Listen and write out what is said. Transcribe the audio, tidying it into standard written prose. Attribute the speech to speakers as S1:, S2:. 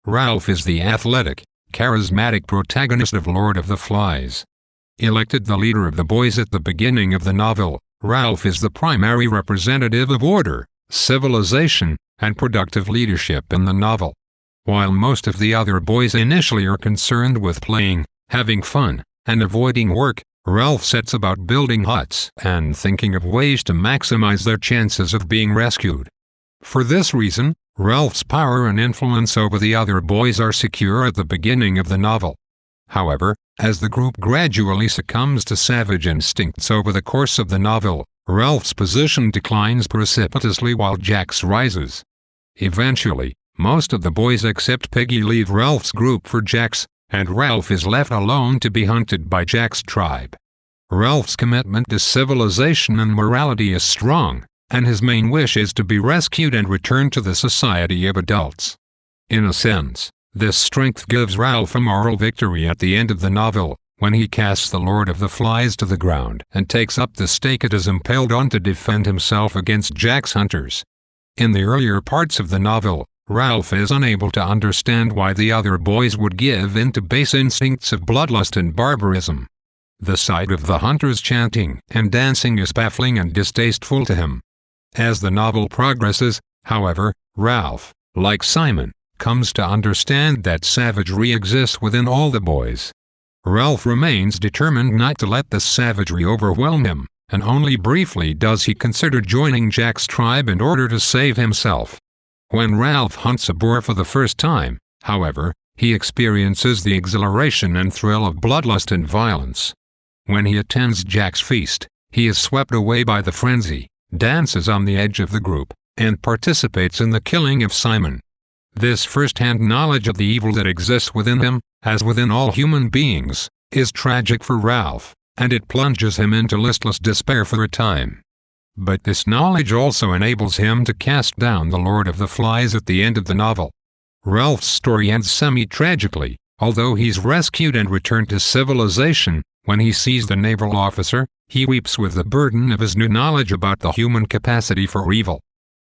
S1: Ralph is the athletic, charismatic protagonist of Lord of the Flies. Elected the leader of the boys at the beginning of the novel, Ralph is the primary representative of order, civilization, and productive leadership in the novel. While most of the other boys initially are concerned with playing, having fun, and avoiding work, Ralph sets about building huts and thinking of ways to maximize their chances of being rescued. For this reason, Ralph's power and influence over the other boys are secure at the beginning of the novel. However, as the group gradually succumbs to savage instincts over the course of the novel, Ralph's position declines precipitously while Jack's rises. Eventually, most of the boys except Piggy leave Ralph's group for Jack's, and Ralph is left alone to be hunted by Jack's tribe. Ralph's commitment to civilization and morality is strong, and his main wish is to be rescued and returned to the society of adults. In a sense, this strength gives Ralph a moral victory at the end of the novel, when he casts the Lord of the Flies to the ground and takes up the stake it is impaled on to defend himself against Jack's hunters. In the earlier parts of the novel, Ralph is unable to understand why the other boys would give in to base instincts of bloodlust and barbarism. The sight of the hunters chanting and dancing is baffling and distasteful to him. As the novel progresses, however, Ralph, like Simon, comes to understand that savagery exists within all the boys. Ralph remains determined not to let the savagery overwhelm him, and only briefly does he consider joining Jack's tribe in order to save himself. When Ralph hunts a boar for the first time, however, he experiences the exhilaration and thrill of bloodlust and violence. When he attends Jack's feast, he is swept away by the frenzy, dances on the edge of the group, and participates in the killing of Simon. This first-hand knowledge of the evil that exists within him, as within all human beings, is tragic for Ralph, and it plunges him into listless despair for a time. But this knowledge also enables him to cast down the Lord of the Flies at the end of the novel. Ralph's story ends semi-tragically, although he's rescued and returned to civilization. When he sees the naval officer, he weeps with the burden of his new knowledge about the human capacity for evil.